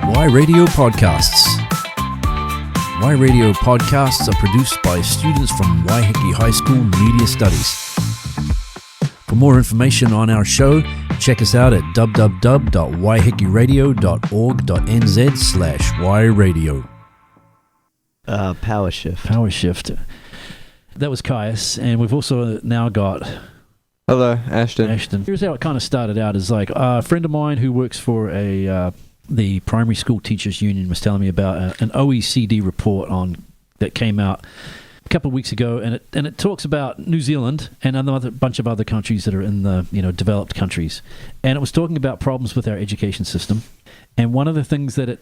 Y Radio Podcasts. Y Radio Podcasts are produced by students from Waiheke High School Media Studies. For more information on our show, check us out at www.waihekeradio.org.nz/yradio. Power shift. Power shift. That was Caius, and we've also now got... Hello, Ashton. Here's how it kind of started out. Is like a friend of mine who works for the primary school teachers union was telling me about an OECD report that came out a couple of weeks ago, and it talks about New Zealand and another bunch of other countries that are in the developed countries, and it was talking about problems with our education system, and one of the things that it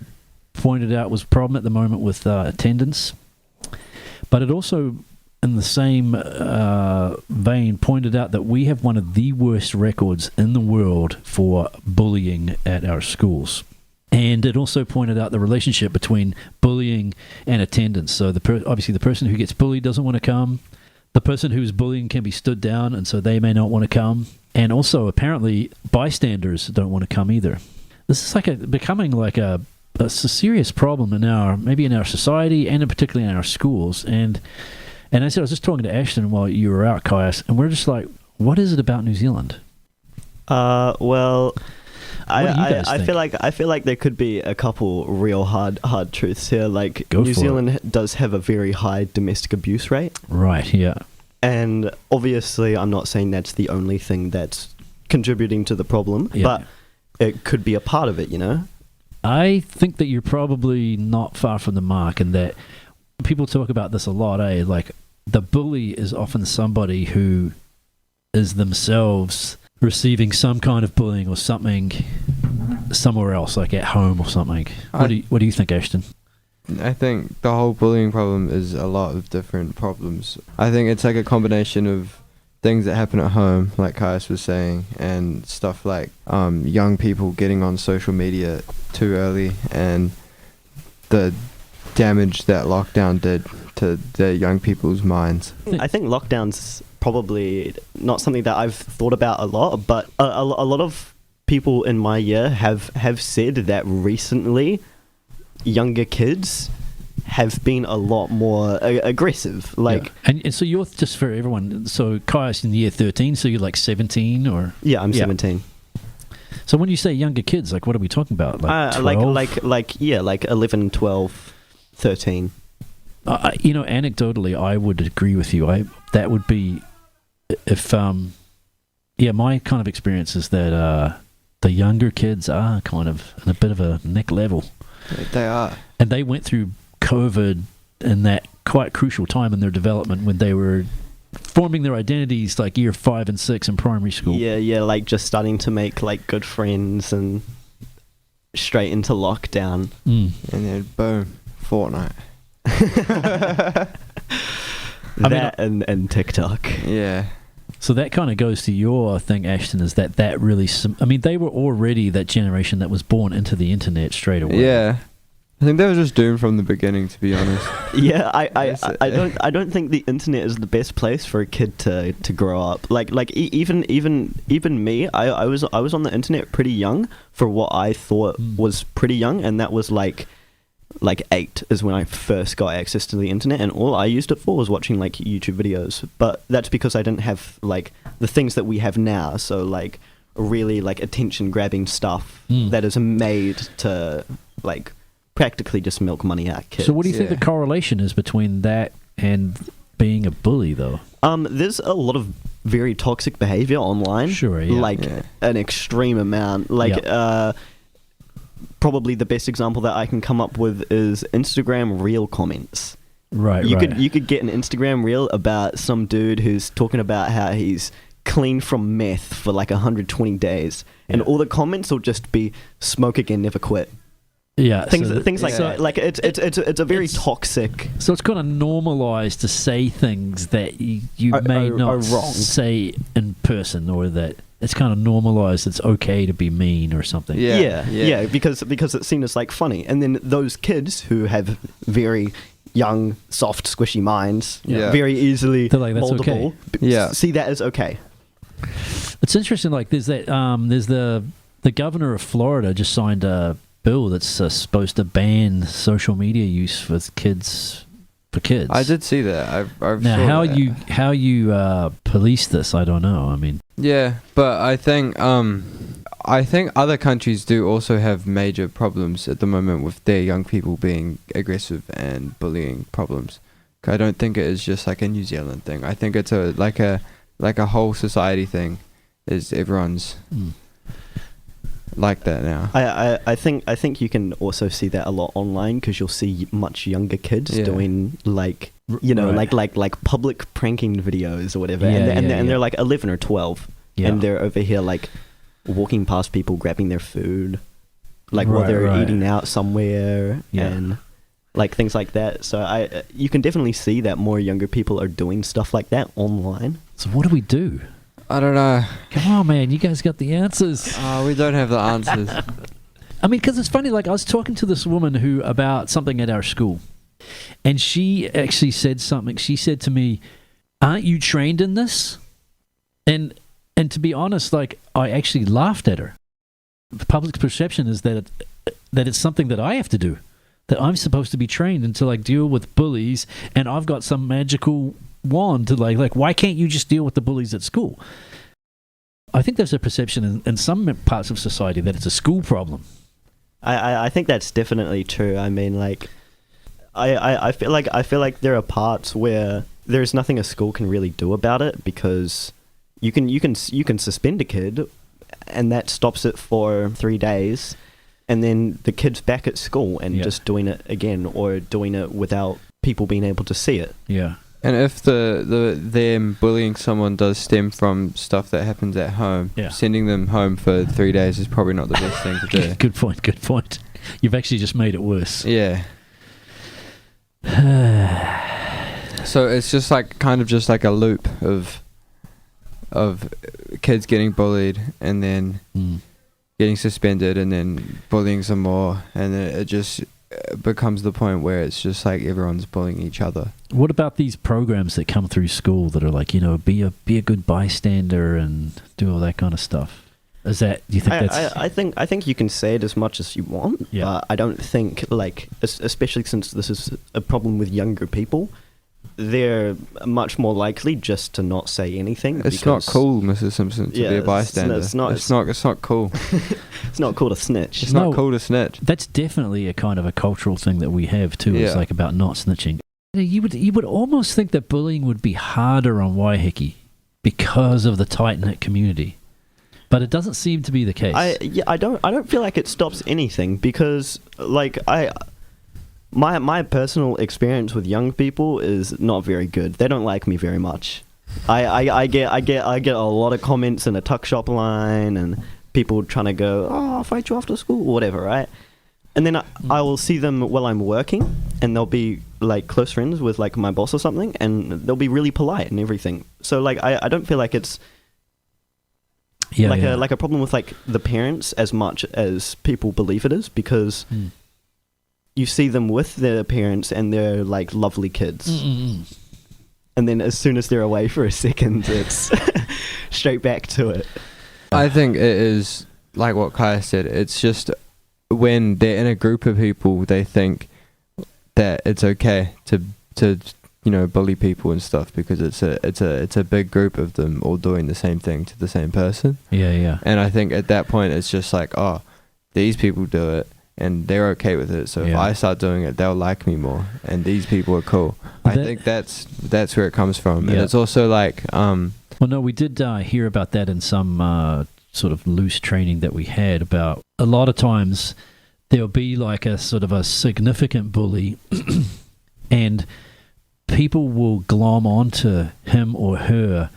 pointed out was a problem at the moment with attendance, but it also, in the same vein, pointed out that we have one of the worst records in the world for bullying at our schools. And it also pointed out the relationship between bullying and attendance. So obviously the person who gets bullied doesn't want to come. The person who's bullying can be stood down, and so they may not want to come. And also, apparently, bystanders don't want to come either. This is becoming a serious problem in our society, and particularly in our schools. And I said, I was just talking to Ashton while you were out, Caius, and we're just like, what is it about New Zealand? Well, I think? feel like there could be a couple real hard truths here. Like, New Zealand does have a very high domestic abuse rate. Right, yeah. And obviously, I'm not saying that's the only thing that's contributing to the problem, but it could be a part of it, I think that you're probably not far from the mark, and that people talk about this a lot, like the bully is often somebody who is themselves receiving some kind of bullying or something somewhere else, like at home or something. What do you think, Ashton? I think the whole bullying problem is a lot of different problems. I think it's like a combination of things that happen at home, like Caius was saying, and stuff like young people getting on social media too early, and the damage that lockdown did to the young people's minds. I think lockdown's probably not something that I've thought about a lot, but a lot of people in my year have said that recently younger kids have been a lot more aggressive. And so you're, just for everyone, so Caius in year 13, so you're like 17 or... Yeah, I'm 17. So when you say younger kids, like what are we talking about? Like 12? like 11, 12, 13. Anecdotally, I would agree with you. That would be... If my kind of experience is that the younger kids are kind of in a bit of a neck level. They are, and they went through COVID in that quite crucial time in their development when they were forming their identities, like year 5 and 6 in primary school. Yeah, like just starting to make like good friends and straight into lockdown, and then boom, Fortnite. And TikTok. Yeah. So that kind of goes to your thing, Ashton, is that really... they were already that generation that was born into the internet straight away. Yeah. I think they were just doomed from the beginning, to be honest. Yeah, I don't think the internet is the best place for a kid to grow up. Even me, I was on the internet pretty young for what I thought was pretty young, and that was like 8 is when I first got access to the internet, and all I used it for was watching like YouTube videos. But that's because I didn't have like the things that we have now, so like really like attention grabbing stuff that is made to like practically just milk money out of kids. So what do you think the correlation is between that and being a bully, though? There's a lot of very toxic behavior online. Sure, yeah. An extreme amount. Probably the best example that I can come up with is Instagram reel comments. Right. You could get an Instagram reel about some dude who's talking about how he's clean from meth for like 120 days, and all the comments will just be "smoke again, never quit." Yeah, things like that. Like it's a very toxic. So it's kind of normalized to say things that you may not say in person, or that it's kind of normalized. It's okay to be mean or something. Yeah. Because it's seen as like funny, and then those kids who have very young, soft, squishy minds, very easily moldable, see that as okay. It's interesting. Like there's that. There's the governor of Florida just signed a bill that's supposed to ban social media use for kids. I did see that. I've now saw how that. how you police this, I don't know. I mean, Yeah, but I think other countries do also have major problems at the moment with their young people being aggressive and bullying problems. I don't think it is just like a New Zealand thing. I think it's like a whole society thing. Is everyone's like that now? I think you can also see that a lot online, because you'll see much younger kids doing like, you know, Right. like public pranking videos or whatever, Yeah, and yeah, they're like 11 or 12, Yeah. and they're over here like walking past people, grabbing their food, like while Right, they're right. eating out somewhere, Yeah. and like things like that. So you can definitely see that more younger people are doing stuff like that online. so what do we do? I don't know. Come on, man, you guys got the answers. We don't have the answers. I mean, because it's funny, like I was talking to this woman about something at our school, and she actually said something. She said to me, "Aren't you trained in this?" And to be honest, like I actually laughed at her. The public perception is that it's something that I have to do, that I'm supposed to be trained until I deal with bullies, and I've got some magical wand to like why can't you just deal with the bullies at school? I think there's a perception in some parts of society that it's a school problem. I think that's definitely true. I mean, like, I feel like there are parts where there's nothing a school can really do about it, because you can suspend a kid, and that stops it for 3 days, and then the kid's back at school and just doing it again, or doing it without people being able to see it. Yeah. And if them bullying someone does stem from stuff that happens at home, sending them home for 3 days is probably not the best thing to do. Good point. You've actually just made it worse. Yeah. So it's just like kind of just like a loop of kids getting bullied and then getting suspended and then bullying some more, and then it just becomes the point where it's just like everyone's bullying each other. What about these programs that come through school that are like, you know, be a good bystander and do all that kind of stuff? Is that, do you think that's... I think you can say it as much as you want, but I don't think, like, especially since this is a problem with younger people, they're much more likely just to not say anything. It's not cool, Mrs. Simpson, to be a bystander. It's not cool. It's not cool to snitch. It's not cool to snitch. That's definitely a kind of a cultural thing that we have too. It's like about not snitching. You would almost think that bullying would be harder on Waiheke because of the tight-knit community, but it doesn't seem to be the case. I don't feel like it stops anything, because like my personal experience with young people is not very good. They don't like me very much. I get a lot of comments in a tuck shop line, and people trying to go, "Oh, I'll fight you after school," or whatever, right? And then I will see them while I'm working, and they'll be like close friends with like my boss or something, and they'll be really polite and everything. So like I don't feel like it's like a problem with like the parents as much as people believe it is, because you see them with their parents and they're like lovely kids. And then as soon as they're away for a second, it's straight back to it. I think it is like what Kaya said. It's just when they're in a group of people, they think that it's okay to you know, bully people and stuff, because it's a big group of them all doing the same thing to the same person. Yeah. And I think at that point it's just like, oh, these people do it and they're okay with it, so if I start doing it, they'll like me more, and these people are cool. I think that's where it comes from. And it's also like well, no, we did hear about that in some sort of loose training that we had about a lot of times there'll be like a sort of a significant bully and people will glom onto him or her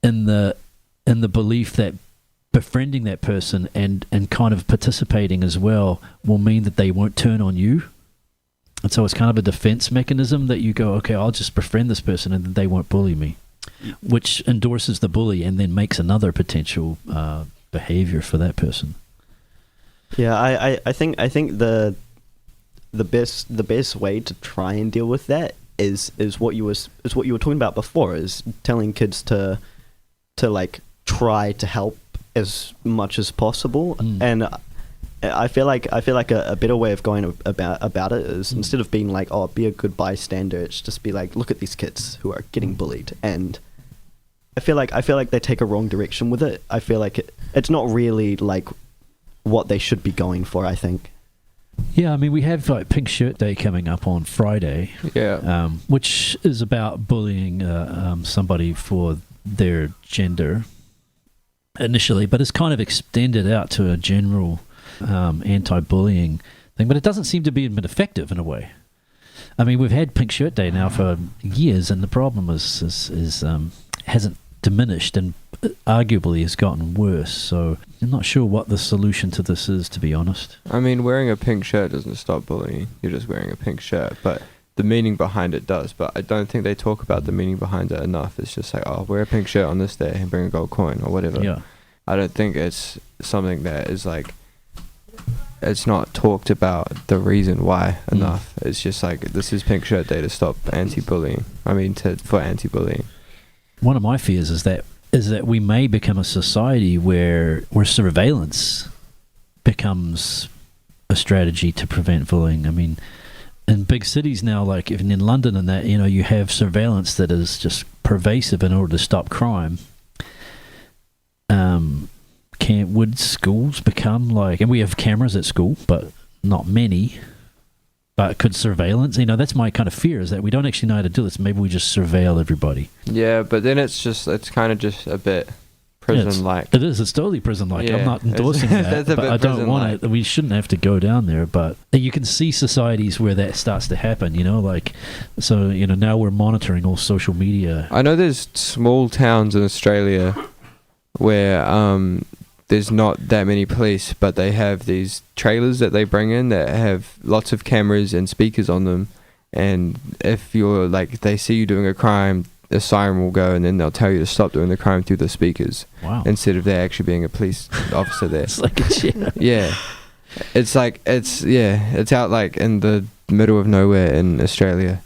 in the belief that befriending that person and kind of participating as well will mean that they won't turn on you. And so it's kind of a defense mechanism that you go, okay, I'll just befriend this person and then they won't bully me, which endorses the bully and then makes another potential behavior for that person. Yeah, I think the best way to try and deal with that is what you were talking about before, is telling kids to like try to help as much as possible. And I feel like a better way of going about it is instead of being like, oh, be a good bystander, it's just be like, look at these kids who are getting bullied, and I feel like they take a wrong direction with it. I feel like it's not really like what they should be going for, I think. Yeah, I mean, we have like Pink Shirt Day coming up on Friday, which is about bullying somebody for their gender initially, but it's kind of extended out to a general anti-bullying thing. But it doesn't seem to be effective in a way. I mean, we've had Pink Shirt Day now for years, and the problem is hasn't diminished and arguably has gotten worse. So I'm not sure what the solution to this is, to be honest. I mean, wearing a pink shirt doesn't stop bullying. You're just wearing a pink shirt, but the meaning behind it does. But I don't think they talk about the meaning behind it enough. It's just like, oh, wear a pink shirt on this day and bring a gold coin or whatever. Yeah. I don't think it's something that is like, it's not talked about the reason why enough. It's just like, this is Pink Shirt Day to stop anti-bullying. I mean, for anti-bullying. One of my fears is that we may become a society where surveillance becomes a strategy to prevent bullying. I mean, in big cities now, like even in London and that, you have surveillance that is just pervasive in order to stop crime. Would schools become like, and we have cameras at school, but not many. But could surveillance, that's my kind of fear, is that we don't actually know how to do this. Maybe we just surveil everybody. Yeah, but then it's kind of just a bit prison-like. It is. It's totally prison-like. Yeah, I'm not endorsing that, but I don't want it. We shouldn't have to go down there. But you can see societies where that starts to happen, now we're monitoring all social media. I know there's small towns in Australia where there's not that many police, but they have these trailers that they bring in that have lots of cameras and speakers on them, and if you're like, they see you doing a crime, a siren will go, and then they'll tell you to stop doing the crime through the speakers. Wow. Instead of there actually being a police officer there. It's like a yeah. It's like, it's out like in the middle of nowhere in Australia.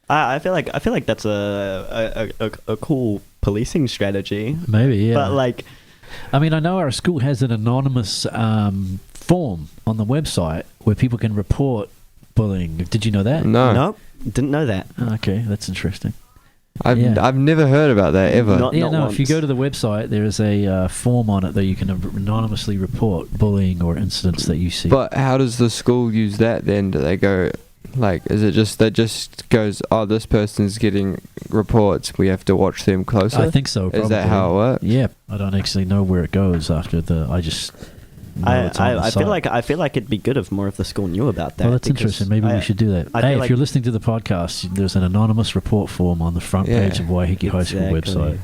I feel like that's a cool policing strategy. Maybe, yeah. But like, I mean, I know our school has an anonymous form on the website where people can report bullying. Did you know that? No. Nope, didn't know that. Okay, that's interesting. I've never heard about that ever. Not once. If you go to the website, there is a form on it that you can anonymously report bullying or incidents that you see. But how does the school use that then? Do they go, like, is it just that just goes, oh, this person's getting reports, we have to watch them closer? I think so, probably. Is that how it works? Yeah. I don't actually know where it goes after I just know it's on the site. I feel like it'd be good if more of the school knew about that. Well, that's interesting. Maybe we should do that. Hey, if you're listening to the podcast, there's an anonymous report form on the front page of Waiheke High School website.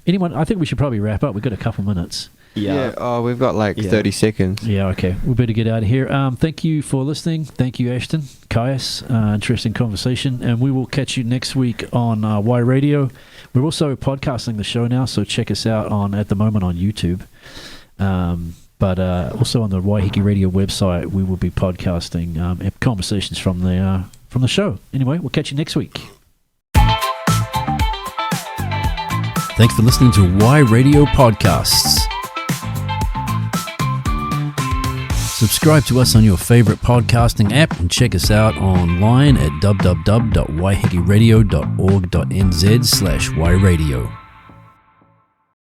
Anyone, I think we should probably wrap up. We've got a couple minutes. Yeah. Oh, we've got 30 seconds. Yeah, okay. We better get out of here. Thank you for listening. Thank you, Ashton, Caius. Interesting conversation. And we will catch you next week on Y Radio. We're also podcasting the show now, so check us out at the moment on YouTube. But also on the Waiheke Radio website, we will be podcasting conversations from the show. Anyway, we'll catch you next week. Thanks for listening to Y Radio Podcasts. Subscribe to us on your favorite podcasting app and check us out online at www.waihekeradio.org.nz/yradio.